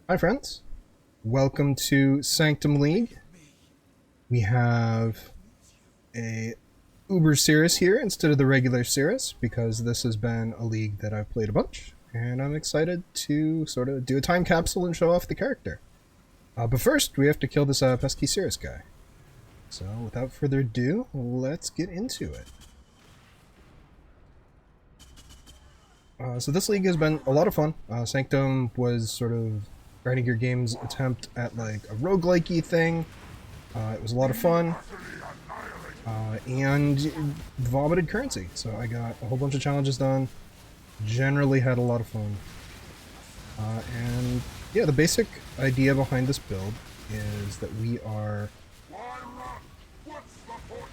Hi friends, welcome to Sanctum League. We have a Uber Sirus here instead of the regular Sirus because this has been a league that I've played a bunch and I'm excited to sort of do a time capsule and show off the character. But first we have to kill this pesky Sirus guy. So without further ado, let's get into it. So this league has been a lot of fun. Sanctum was sort of grinding your game's attempt at like a roguelike-y thing. It was a lot of fun. And vomited currency. So I got a whole bunch of challenges done. Generally had a lot of fun. And yeah, the basic idea behind this build is that we are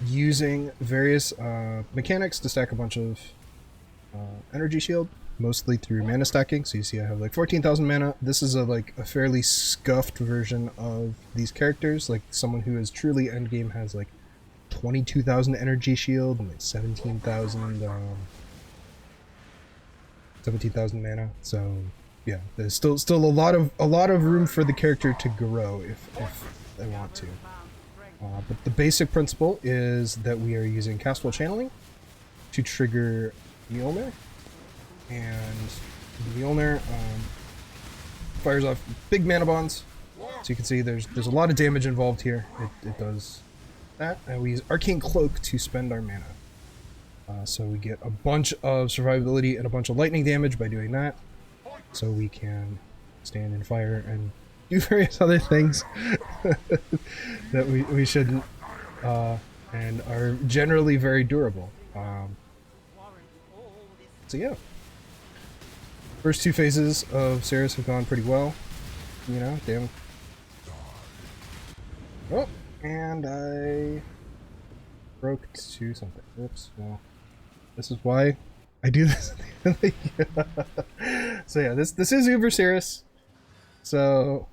using various mechanics to stack a bunch of energy shield, mostly through mana stacking. So you see I have like 14,000 mana. This is a fairly scuffed version of these characters. Like someone who is truly endgame has like 22,000 energy shield and like 17,000 mana. So yeah, there's still a lot of room for the character to grow if they want to. But the basic principle is that we are using castful channeling to trigger Mjölner, and the Mjölner fires off big Manabonds. So you can see there's a lot of damage involved here. It does that, and we use Arcane Cloak to spend our mana. So we get a bunch of survivability and a bunch of lightning damage by doing that. So we can stand in fire and do various other things that we shouldn't, and are generally very durable. So yeah, first two phases of Sirus have gone pretty well. You know, damn. Oh, and I broke to something. Oops. Well, this is why I do this. So yeah, this is Uber Sirus. So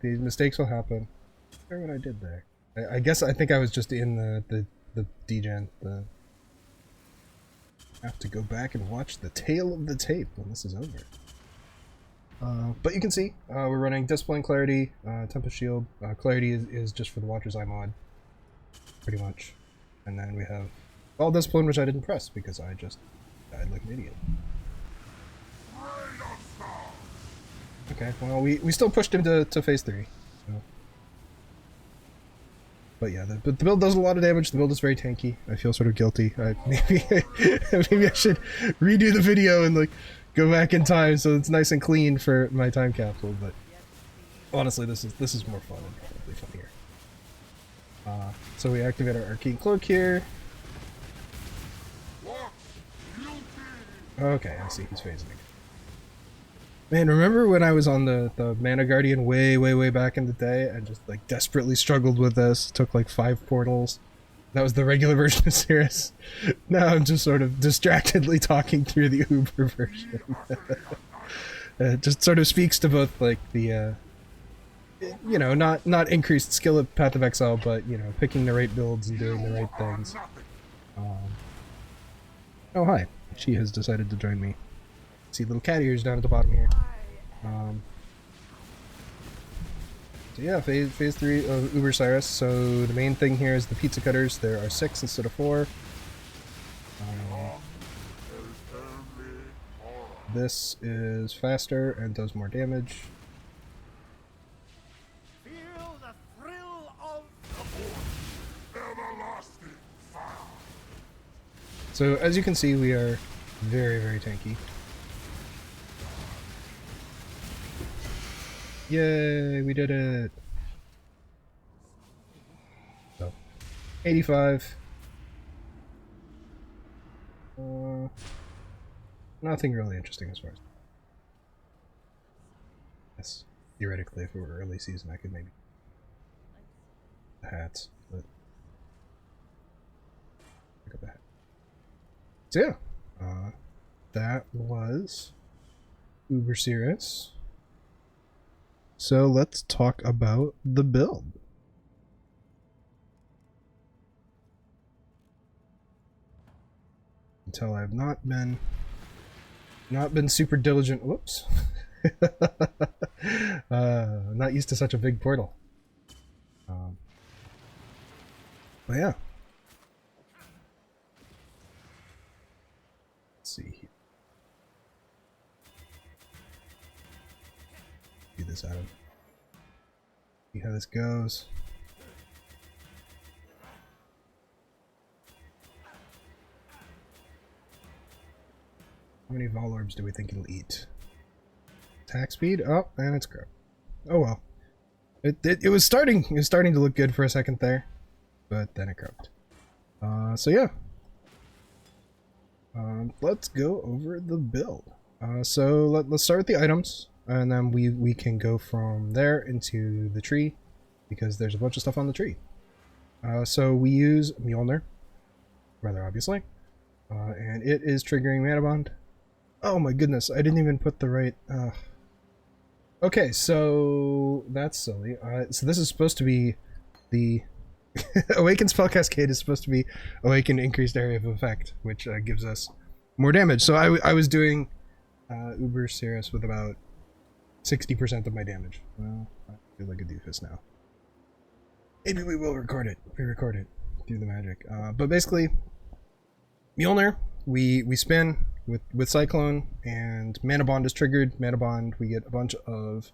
these mistakes will happen. I don't know what I did there. I think I was just in the degen. I have to go back and watch the tail of the tape when this is over. But you can see we're running Discipline, Clarity, Tempest Shield. Clarity is just for the Watcher's Eye mod, pretty much. And then we have all Discipline, which I didn't press because I just died like an idiot. Okay, well we still pushed him to phase 3. So. But yeah, the build does a lot of damage. The build is very tanky. I feel sort of guilty. Maybe I should redo the video and like go back in time so it's nice and clean for my time capsule. But honestly, this is more fun and probably funnier. So we activate our Arcane Cloak here. Okay, I see he's phasing. Man, remember when I was on the Mana Guardian way back in the day and just like desperately struggled with this? Took like 5 portals. That was the regular version of Sirus. Now I'm just sort of distractedly talking through the Uber version. It just sort of speaks to both like the you know, not increased skill at Path of Exile, but you know, picking the right builds and doing the right things. Oh hi, she has decided to join me. See little cat ears down at the bottom here. So yeah, phase 3 of Uber Sirus. So the main thing here is the pizza cutters. There are 6 instead of 4. This is faster and does more damage. Feel the thrill of the everlasting fire. So as you can see, we are very tanky. Yay, we did it! So, 85. Nothing really interesting as far as... Yes, theoretically, if it were early season, I could maybe... the hats, but... pick up the hat. So yeah, that was Uber Sirus. So let's talk about the build. Until I've not been super diligent. Whoops. I'm not used to such a big portal. But yeah. Let's see here. Do this at him. See how this goes. How many vol orbs do we think it'll eat? Attack speed? Oh, and it's crap. Oh well. It was starting to look good for a second there, but then it croaked. So yeah. Let's go over the build. So let's start with the items, and then we can go from there into the tree, because there's a bunch of stuff on the tree. So we use Mjölner, rather obviously, and it is triggering Manabond. Oh my goodness, I didn't even put the right... Okay, so that's silly. So this is supposed to be the... Awaken Spell Cascade is supposed to be Awaken Increased Area of Effect, which gives us more damage. So I was doing Uber Sirus with about 60% of my damage. Well, I feel like a doofus now. Maybe we will record it. Re-record it. Do the magic. But basically, Mjölner, we spin with Cyclone, and Manabond is triggered. Manabond, we get a bunch of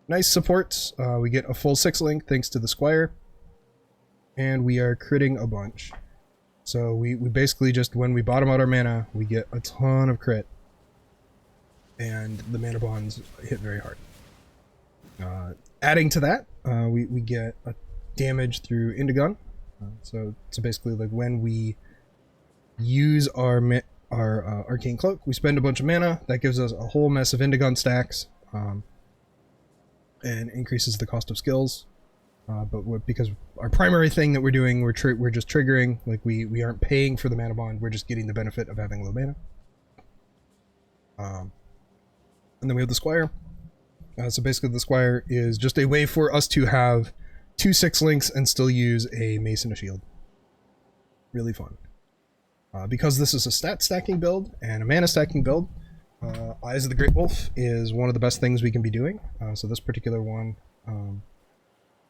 nice supports. We get a full 6 link thanks to the Squire. And we are critting a bunch. So we basically just, when we bottom out our mana, we get a ton of crit. And the Manabonds hit very hard. Adding to that, we get a damage through Indigun. So basically, like, when we use our Arcane Cloak, we spend a bunch of mana. That gives us a whole mess of Indigun stacks. And increases the cost of skills. But because our primary thing that we're doing, we're just triggering, like we aren't paying for the mana bond, we're just getting the benefit of having low mana. And then we have the Squire. So basically the Squire is just a way for us to have 2 6 links and still use a mace and a shield. Really fun. Because this is a stat stacking build and a mana stacking build, Eyes of the Great Wolf is one of the best things we can be doing. So this particular one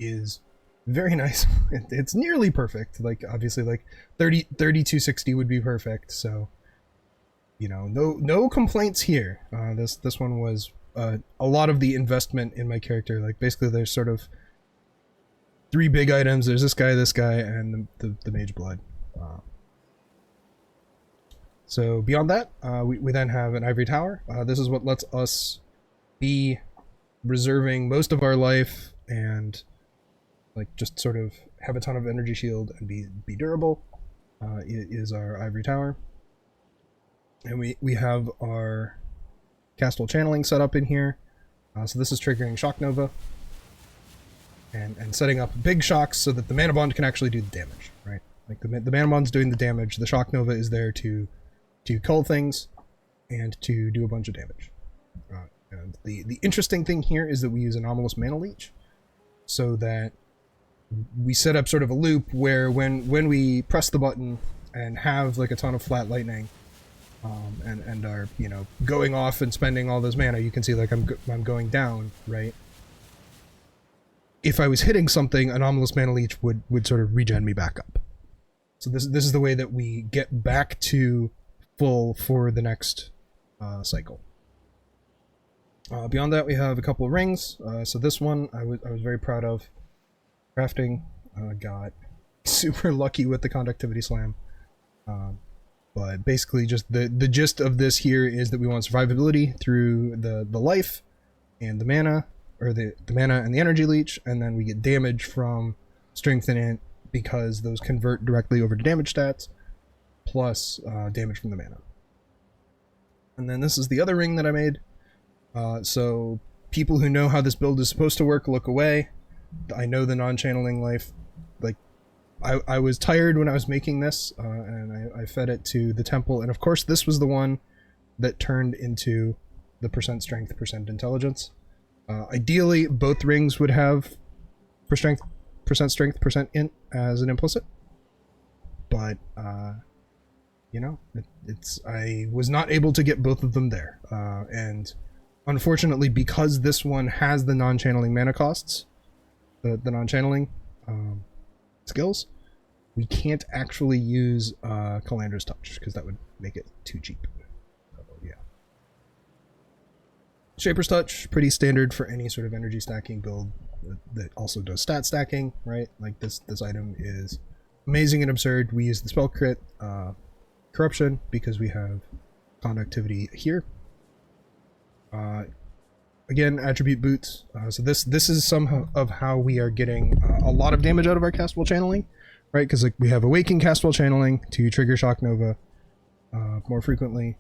is very nice. It's nearly perfect. Like, obviously, like 3260 would be perfect. So, you know, no complaints here. This one was a lot of the investment in my character. Like, basically, there's sort of 3 big items. There's this guy, and the Mage Blood. So beyond that, we then have an Ivory Tower. This is what lets us be reserving most of our life and, like, just sort of have a ton of energy shield and be durable. It is our Ivory Tower. And we have our Castle Channeling set up in here. So this is triggering Shock Nova. And setting up big shocks so that the Manabond can actually do the damage, right? Like, the Manabond's doing the damage, the Shock Nova is there to cull things and to do a bunch of damage. And the interesting thing here is that we use Anomalous Mana Leech, so that we set up sort of a loop where when we press the button and have, like, a ton of flat lightning, and are, you know, going off and spending all this mana, you can see, like, I'm going down, right? If I was hitting something, Anomalous Mana Leech would sort of regen me back up. So this is the way that we get back to full for the next cycle. Beyond that, we have a couple of rings. So this one I was very proud of crafting. Got super lucky with the Conductivity Slam. But basically, just the gist of this here is that we want survivability through the life and the mana, or the mana and the energy leech, and then we get damage from strength and int, because those convert directly over to damage stats, plus damage from the mana. And then this is the other ring that I made. So people who know how this build is supposed to work, look away. I know the non-channeling life. Like, I was tired when I was making this, and I fed it to the temple, and of course this was the one that turned into the percent strength, percent intelligence. Ideally, both rings would have percent strength, percent int as an implicit, but you know, I was not able to get both of them there, and Unfortunately, because this one has the non-channeling mana costs, the non-channeling skills, we can't actually use Calandra's Touch, because that would make it too cheap. So, yeah. Shaper's Touch, pretty standard for any sort of energy stacking build that also does stat stacking, right? Like this item is amazing and absurd. We use the spell crit corruption because we have conductivity here. Again, attribute boots. So this is some of how we are getting a lot of damage out of our cast while channeling, right? Because like we have Awaken cast while channeling to trigger Shock Nova more frequently.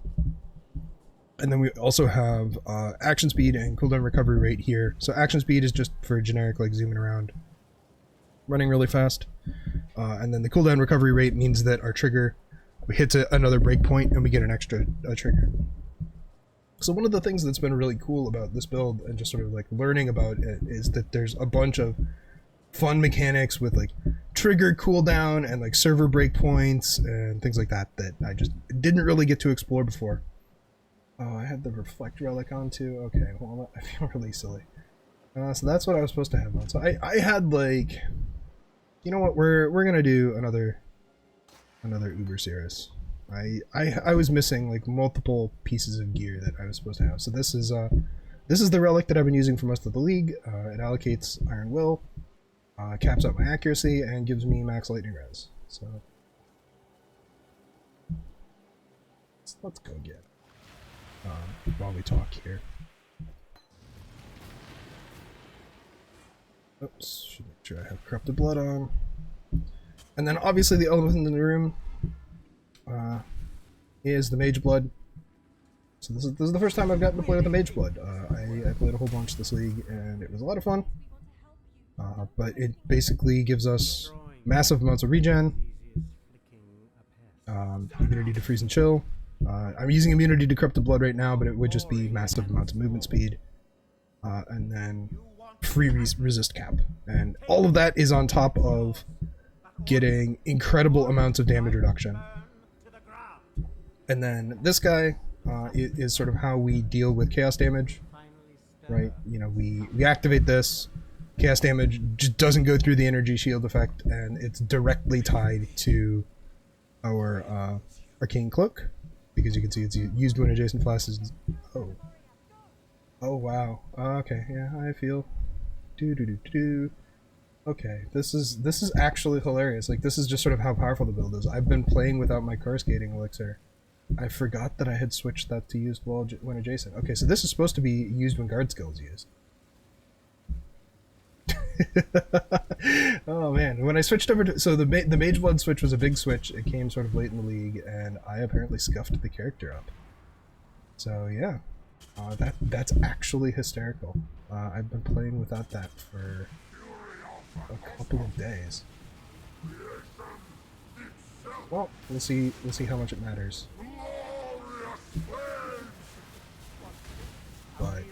And then we also have action speed and cooldown recovery rate here. So action speed is just for generic, like zooming around, running really fast. And then the cooldown recovery rate means that our trigger hits another breakpoint and we get an extra trigger. So one of the things that's been really cool about this build and just sort of like learning about it is that there's a bunch of fun mechanics with like trigger cooldown and like server breakpoints and things like that that I just didn't really get to explore before. Oh, I had the reflect relic on too. Okay, well, I feel really silly. So that's what I was supposed to have on. So I had like, you know what? We're gonna do another Uber Sirus. I was missing like multiple pieces of gear that I was supposed to have. So this is the relic that I've been using for most of the league. It allocates Iron Will, caps out my accuracy, and gives me max lightning res. So let's go get it. While we talk here. Oops, should make sure I have corrupted blood on. And then obviously the elephant in the room is the mage blood. So this is the first time I've gotten to play with the mage blood. I played a whole bunch this league and it was a lot of fun. But it basically gives us massive amounts of regen, immunity to freeze and chill. I'm using immunity to corrupted blood right now, but it would just be massive amounts of movement speed, and then free resist cap, and all of that is on top of getting incredible amounts of damage reduction. And then this guy is sort of how we deal with chaos damage, right? You know, we activate this. Chaos damage just doesn't go through the energy shield effect, and it's directly tied to our arcane cloak. Because you can see it's used when adjacent classes. Oh wow. Okay, yeah, I feel. Okay, this is actually hilarious. Like this is just sort of how powerful the build is. I've been playing without my coruscating elixir. I forgot that I had switched that to used when adjacent. Okay, so this is supposed to be used when guard skill is used. Oh man, when I switched over to the mage blood switch was a big switch. It came sort of late in the league, and I apparently scuffed the character up. So yeah, that's actually hysterical. I've been playing without that for a couple of days. Well, we'll see how much it matters. But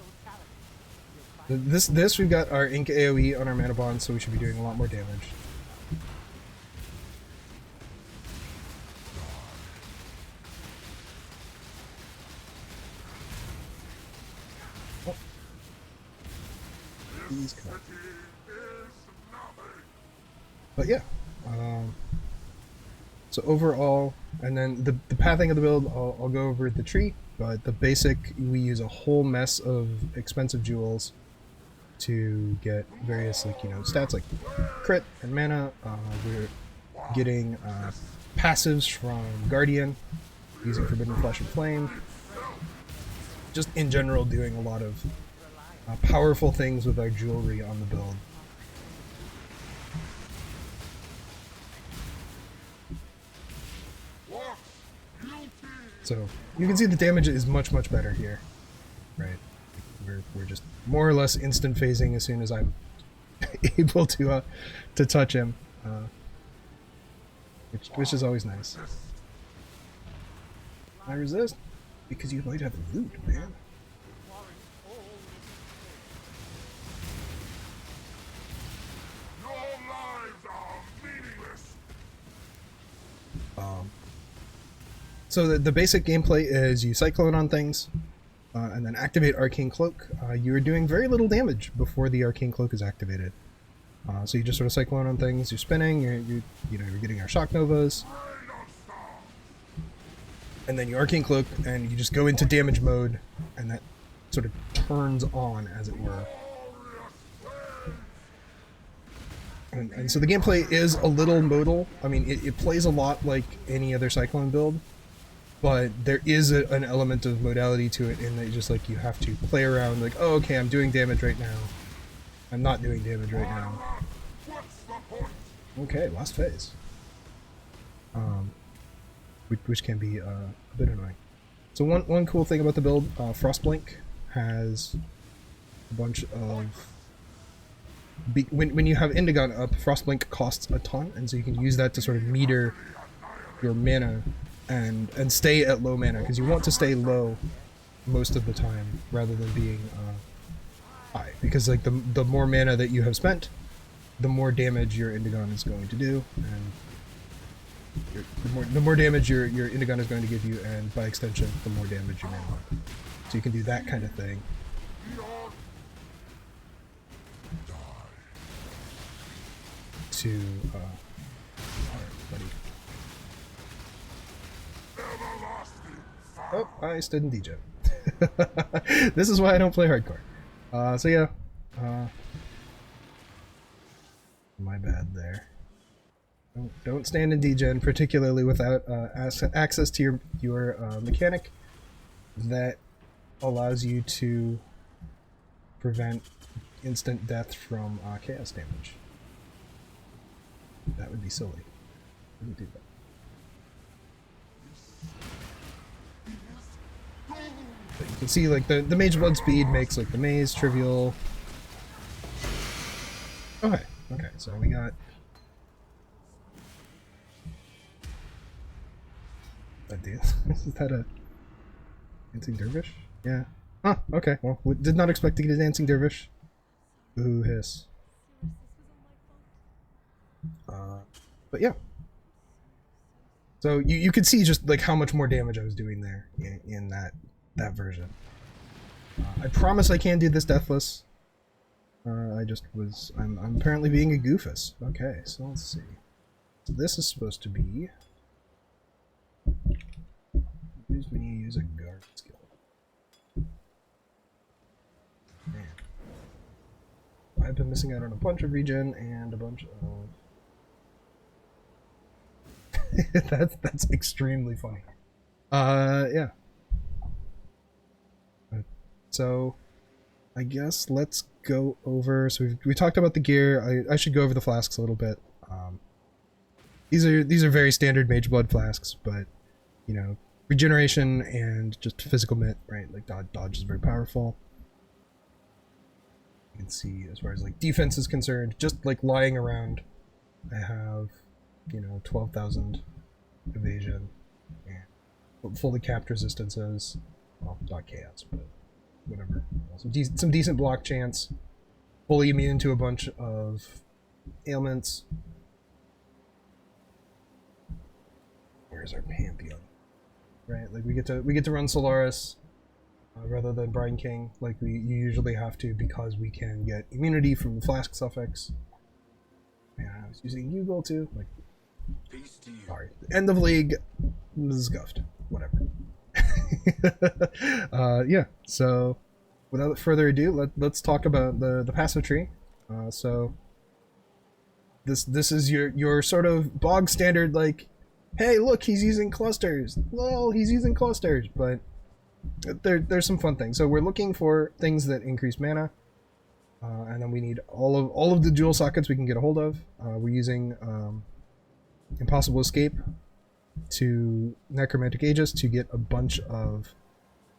this we've got our ink AoE on our Manabond, so we should be doing a lot more damage. Oh. Please come. But yeah, so overall, and then the pathing of the build, I'll go over the tree, but the basic, we use a whole mess of expensive jewels to get various, like, you know, stats like crit and mana. We're getting passives from Guardian, using Forbidden Flesh and Flame. Just in general doing a lot of powerful things with our jewelry on the build. So you can see the damage is much better here, right? We're just more or less instant phasing as soon as I'm able to touch him, which is always nice. I resist because you might have loot, man. So the basic gameplay is you cyclone on things, and then activate Arcane Cloak. You are doing very little damage before the Arcane Cloak is activated. So you just sort of cyclone on things. You're spinning. You're getting our Shock Novas, and then you Arcane Cloak, and you just go into damage mode, and that sort of turns on, as it were. And so the gameplay is a little modal. I mean, it plays a lot like any other Cyclone build, but there is an element of modality to it in that just like you have to play around like, oh, okay, I'm doing damage right now. I'm not doing damage right now. Okay, last phase. Which can be a bit annoying. So one cool thing about the build, Frostblink has a bunch of... When you have Indigon up, Frostblink costs a ton, and so you can use that to sort of meter your mana and stay at low mana, because you want to stay low most of the time rather than being high, because like the more mana that you have spent, the more damage your Indigon is going to do, and the more damage your Indigon is going to give you, and by extension, the more damage your mana will. So you can do that kind of thing. To alright, buddy. Oh, I stood in DJ. This is why I don't play hardcore. So yeah. My bad there. Don't stand in degen, particularly without access to your mechanic that allows you to prevent instant death from chaos damage. That would be silly. Wouldn't do that. But you can see like the Mage Blood speed makes like the maze trivial. Okay, so we got that deal. Is that a Dancing Dervish? Yeah. Huh, okay, well, we did not expect to get a Dancing Dervish. Ooh, hiss. But yeah. So you could see just like how much more damage I was doing there in that version. I promise I can do this deathless. I'm apparently being a goofus. Okay, so let's see. So this is supposed to be... Use me, use a guard skill. Man. I've been missing out on a bunch of regen and a bunch of... that's extremely funny. Yeah. So, I guess let's go over. So we talked about the gear. I should go over the flasks a little bit. These are very standard Mage Blood flasks, but you know, regeneration and just physical mit, right? Like dodge is very powerful. You can see as far as like defense is concerned, just like lying around, I have, you know, 12,000 evasion and fully capped resistances. Well, not chaos, but whatever. Some decent block chance. Fully immune to a bunch of ailments. Where's our Pantheon? Right, like we get to run Solaris rather than Brine King, like you usually have to, because we can get immunity from the flask suffix. Man, I was using Ugle too. Like, sorry. End of league. This is scuffed. Whatever. Yeah. So, without further ado, let's talk about the passive tree. So, this is your sort of bog standard, like, hey, look, he's using clusters. Lol, he's using clusters. But there's some fun things. So we're looking for things that increase mana. And then we need all of the dual sockets we can get a hold of. We're using Impossible Escape to Necromantic Aegis to get a bunch of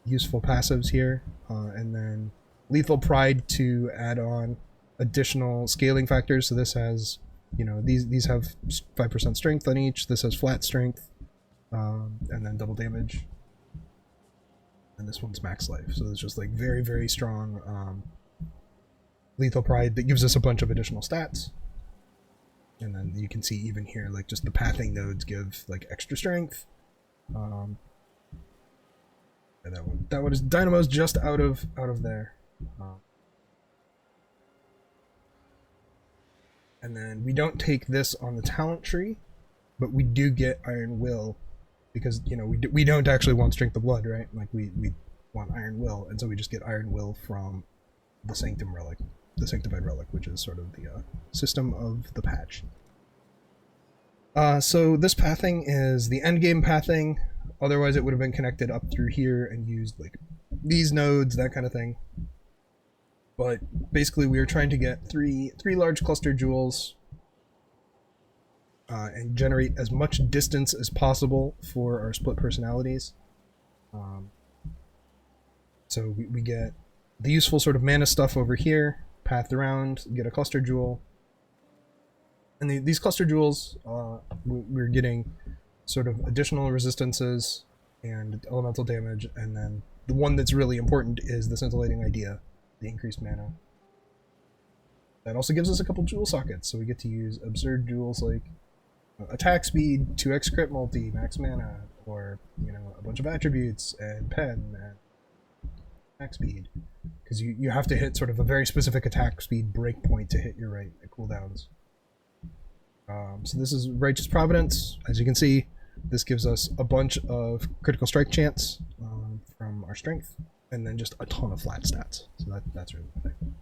useful passives here, and then Lethal Pride to add on additional scaling factors. So this has, you know, these have 5% strength on each. This has flat strength, and then double damage. And this one's max life. So it's just like very, very strong Lethal Pride that gives us a bunch of additional stats. And then you can see even here, like just the pathing nodes give like extra strength. Yeah, that one is Dynamo's just out of there. And then we don't take this on the talent tree, but we do get Iron Will, because you know we don't actually want Strength of Blood, right? Like we want Iron Will, and so we just get Iron Will from the Sanctum relic, the Sanctified relic, which is sort of the system of the patch. So this pathing is the endgame pathing. Otherwise, it would have been connected up through here and used like these nodes, that kind of thing. But basically, we are trying to get three large cluster jewels and generate as much distance as possible for our split personalities. So we get the useful sort of mana stuff over here, path around, get a cluster jewel. And these cluster jewels, we're getting sort of additional resistances and elemental damage, and then the one that's really important is the scintillating idea, the increased mana. That also gives us a couple jewel sockets, so we get to use absurd jewels like attack speed, 2x crit multi, max mana, or you know, a bunch of attributes and pen and attack speed, because you have to hit sort of a very specific attack speed breakpoint to hit your right cooldowns. So this is Righteous Providence. As you can see, this gives us a bunch of critical strike chance from our strength, and then just a ton of flat stats. So that's really the thing.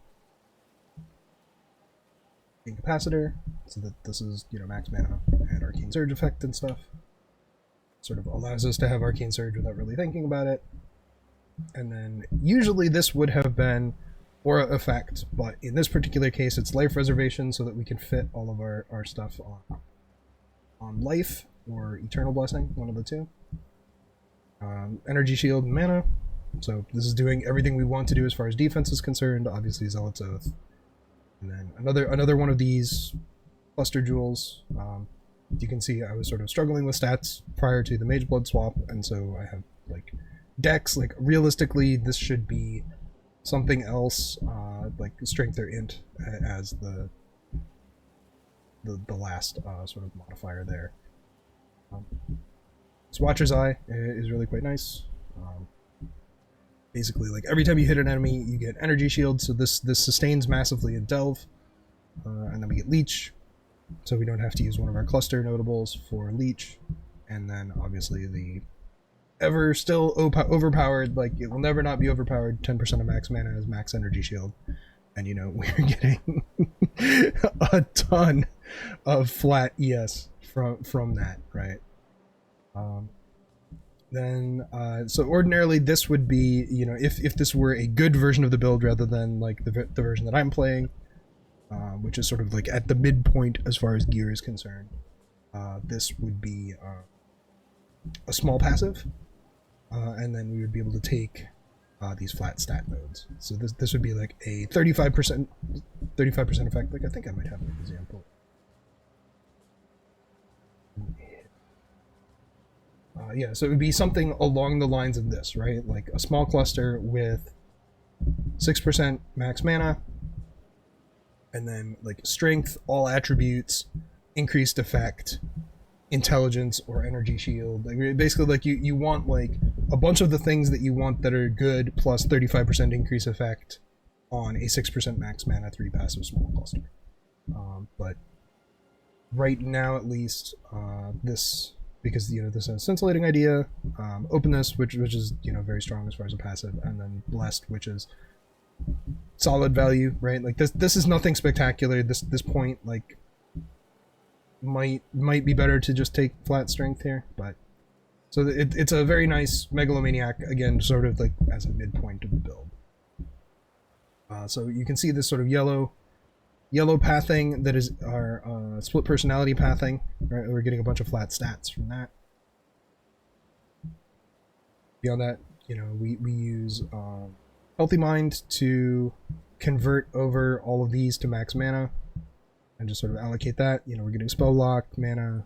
Incapacitor, so that this is, you know, max mana and Arcane Surge effect and stuff. Sort of allows us to have Arcane Surge without really thinking about it. And then usually this would have been Aura effect, but in this particular case it's life reservation, so that we can fit all of our stuff on life or Eternal Blessing, one of the two. Energy Shield and mana, so this is doing everything we want to do as far as defense is concerned. Obviously Zealot's Oath. And then another one of these cluster jewels. You can see I was sort of struggling with stats prior to the Mage Blood swap, and so I have like Dex. Like realistically, this should be something else, like Strength or Int as the last sort of modifier there. Watcher's Eye is really quite nice. Basically, like every time you hit an enemy, you get energy shield, so this sustains massively in Delve, and then we get Leech, so we don't have to use one of our cluster notables for Leech, and then obviously the ever still overpowered, like it will never not be overpowered, 10% of max mana is max energy shield, and you know we're getting a ton of flat ES from that, right? Then so ordinarily this would be, you know, if this were a good version of the build rather than like the version that I'm playing, which is sort of like at the midpoint as far as gear is concerned, this would be a small passive, and then we would be able to take these flat stat nodes. So this would be like a 35% effect. Like I think I might have an example. Yeah, so it would be something along the lines of this, right? Like a small cluster with 6% max mana, and then like strength, all attributes, increased effect, intelligence, or energy shield. Like basically, like you want like a bunch of the things that you want that are good, plus 35% increase effect on a 6% max mana 3 passive small cluster. But right now, at least, this, because you know this has scintillating idea, openness, which is, you know, very strong as far as a passive, and then blessed, which is solid value, right? Like this is nothing spectacular. This point like might be better to just take flat strength here, but so it's a very nice megalomaniac, again, sort of like as a midpoint of the build. So you can see this sort of yellow pathing that is our split personality pathing, right? We're getting a bunch of flat stats from that. Beyond that, you know, we use Healthy Mind to convert over all of these to max mana and just sort of allocate that. You know, we're getting spell lock, mana.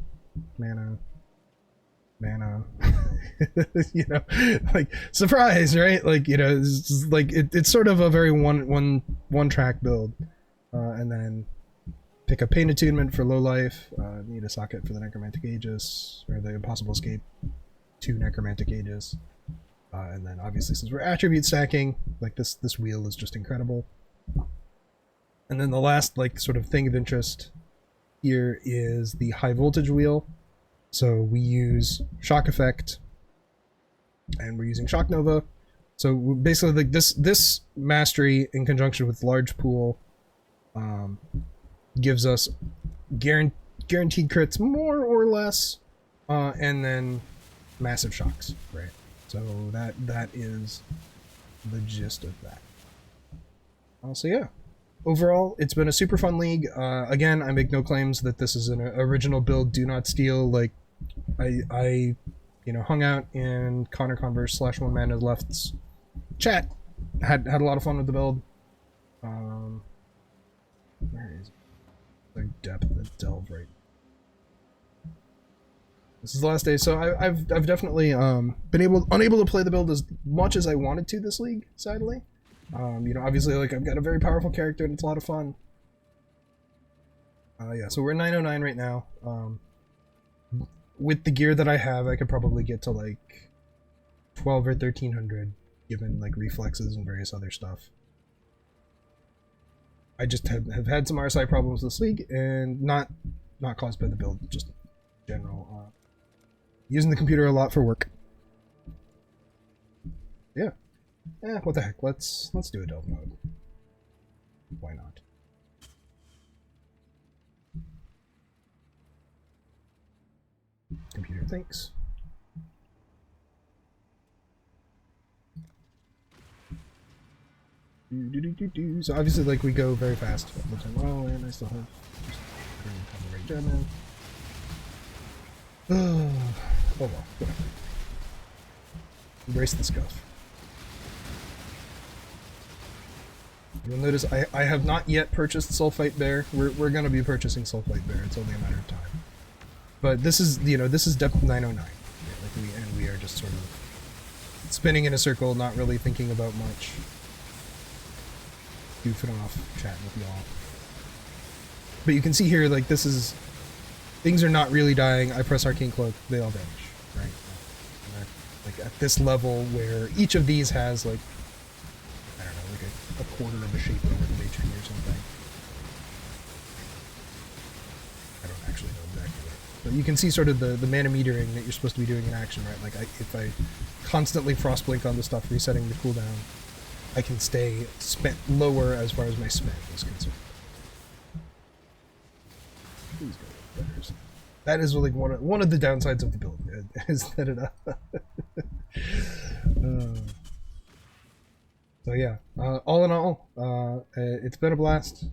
You know, like surprise, right? Like, you know, it's like it's sort of a very one track build. And then pick up Pain Attunement for low life, need a socket for the Necromantic Aegis, or the Impossible Escape, 2 Necromantic Aegis. And then obviously since we're attribute stacking, like this wheel is just incredible. And then the last like sort of thing of interest here is the high voltage wheel. So we use shock effect and we're using shock nova. So basically like this mastery in conjunction with large pool gives us guaranteed crits more or less, and then massive shocks, right? So that is the gist of that. So yeah, overall it's been a super fun league. Again, I make no claims that this is an original build. Do not steal. Like I hung out in Connor Converse / One Man Left's chat, had a lot of fun with the build. Where is the depth of delve right? This is the last day, so I've definitely been unable to play the build as much as I wanted to this league, sadly. Obviously, like I've got a very powerful character and it's a lot of fun. Yeah, so we're 909 right now. With the gear that I have, I could probably get to like 12 or 1300, given like reflexes and various other stuff. I just have had some RSI problems this league, and not caused by the build, just general. Using the computer a lot for work. Yeah. What the heck? Let's do a delve mode. Why not? Computer thinks. So obviously, like, we go very fast all the time. Oh, and I still have the right gem in. Oh well, whatever. Embrace the scuff. You'll notice I have not yet purchased Sulfite Bear. We're gonna be purchasing Sulfite Bear. It's only a matter of time. But this is this is depth 909. Right? Like we are just sort of spinning in a circle, not really thinking about much. Goofing off, chatting with y'all. But you can see here, like, this is... Things are not really dying. I press Arcane Cloak, they all vanish, right? And like, at this level where each of these has, like, I don't know, like a quarter of a shape over the HP or something. I don't actually know exactly what. But you can see sort of the mana metering that you're supposed to be doing in action, right? Like, if I constantly frost blink on the stuff, resetting the cooldown, I can stay spent lower as far as my spend is concerned. Please go betters. That is like one of the downsides of the build, is that it. So yeah, all in all, it's been a blast.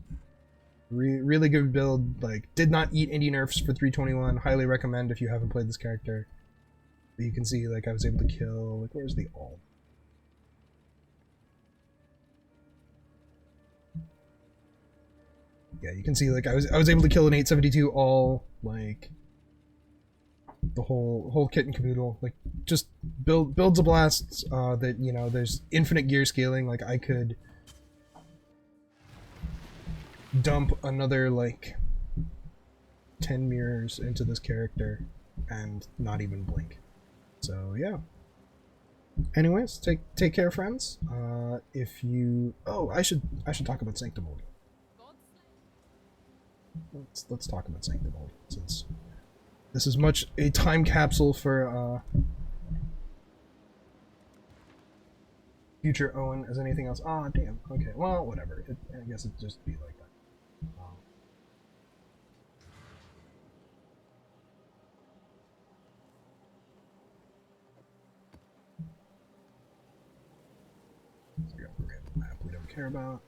Really good build. Like, did not eat any nerfs for 321. Highly recommend if you haven't played this character. But you can see, like, I was able to kill. Like, where's the all? Yeah, you can see, like, I was able to kill an 872 all, like, the whole kit and caboodle. Like, just builds a blast. That, there's infinite gear scaling. Like, I could dump another, like, 10 mirrors into this character and not even blink. So yeah. Anyways, take care, friends. If you I should talk about Sanctum. Let's talk about Sanctum, since this is much a time capsule for future Owen as anything else. Ah, damn. Okay, well, whatever. I guess it'd just be like that. Let's go for a random map we don't care about.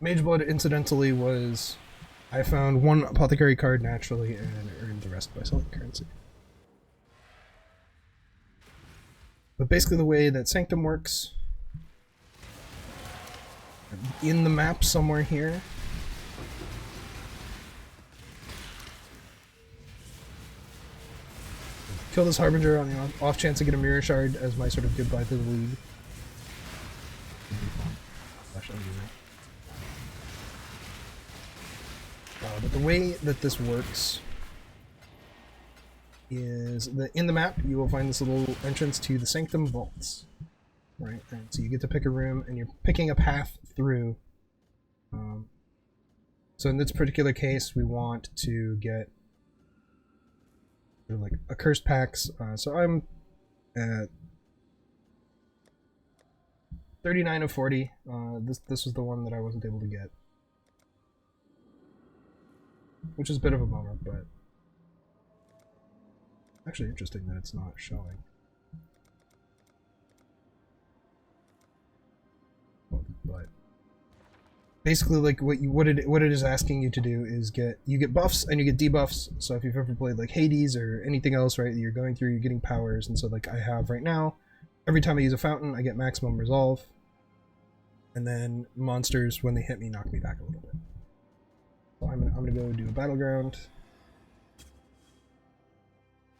Mageblood, incidentally, was... I found one apothecary card naturally and earned the rest by selling currency. But basically the way that Sanctum works... in the map somewhere here... kill this Harbinger on the off chance to get a Mirror Shard as my sort of goodbye to the league. But the way that this works is that in the map you will find this little entrance to the Sanctum vaults, right? And so you get to pick a room, and you're picking a path through. So in this particular case, we want to get like a cursed packs. So I'm at 39 of 40. This was the one that I wasn't able to get, which is a bit of a bummer, but actually interesting that it's not showing. But basically, like what it is asking you to do is you get buffs and you get debuffs. So if you've ever played like Hades or anything else, right, you're going through, you're getting powers, and so like I have right now, every time I use a fountain, I get maximum resolve, and then monsters when they hit me knock me back a little bit. So I'm gonna go do a battleground,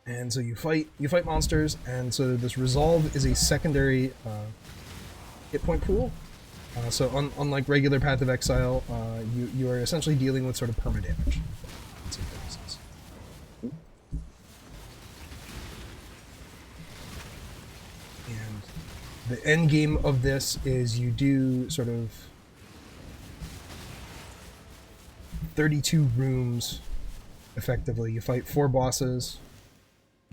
and so you fight monsters, and so this resolve is a secondary hit point pool. So unlike regular Path of Exile, you are essentially dealing with sort of perma damage. And the end game of this is you do sort of 32 rooms, effectively. You fight 4 bosses,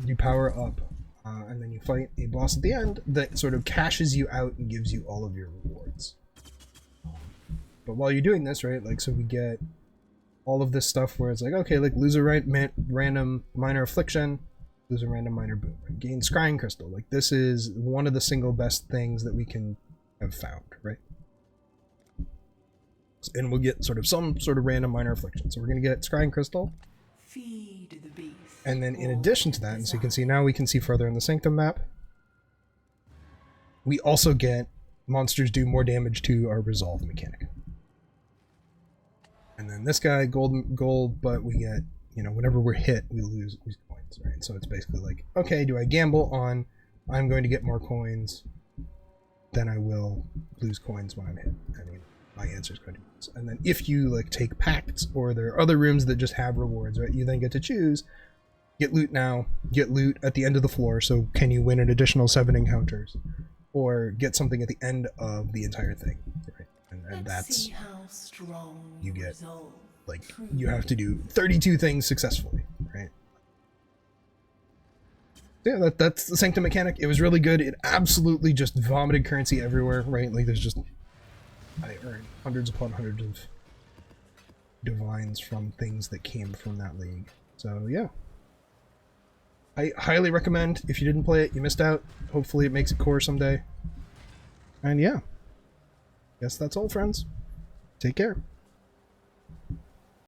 you power up, and then you fight a boss at the end that sort of cashes you out and gives you all of your rewards. But while you're doing this, right, like, so we get all of this stuff where it's like, okay, like, lose a random minor affliction, lose a random minor boon, right? Gain scrying crystal. Like, this is one of the single best things that we can have found, right? And we'll get sort of some sort of random minor affliction. So we're going to get scrying crystal. Feed the beast. And then in addition to that, and so you can see now we can see further in the Sanctum map, we also get monsters do more damage to our resolve mechanic. And then this guy, gold, but we get, you know, whenever we're hit, we lose coins, right? So it's basically like, okay, do I gamble on I'm going to get more coins, then I will lose coins when I'm hit? I mean, my answer is going to be yes. And then if you, like, take pacts, or there are other rooms that just have rewards, right, you then get to choose, get loot now, get loot at the end of the floor, so can you win an additional 7 encounters, or get something at the end of the entire thing, right? And that's, you get, like, you have to do 32 things successfully, right? Yeah, that's the Sanctum mechanic. It was really good. It absolutely just vomited currency everywhere, right? Like, there's just, I earned hundreds upon hundreds of divines from things that came from that league. So, yeah. I highly recommend. If you didn't play it, you missed out. Hopefully it makes it core someday. And yeah. Guess that's all, friends. Take care.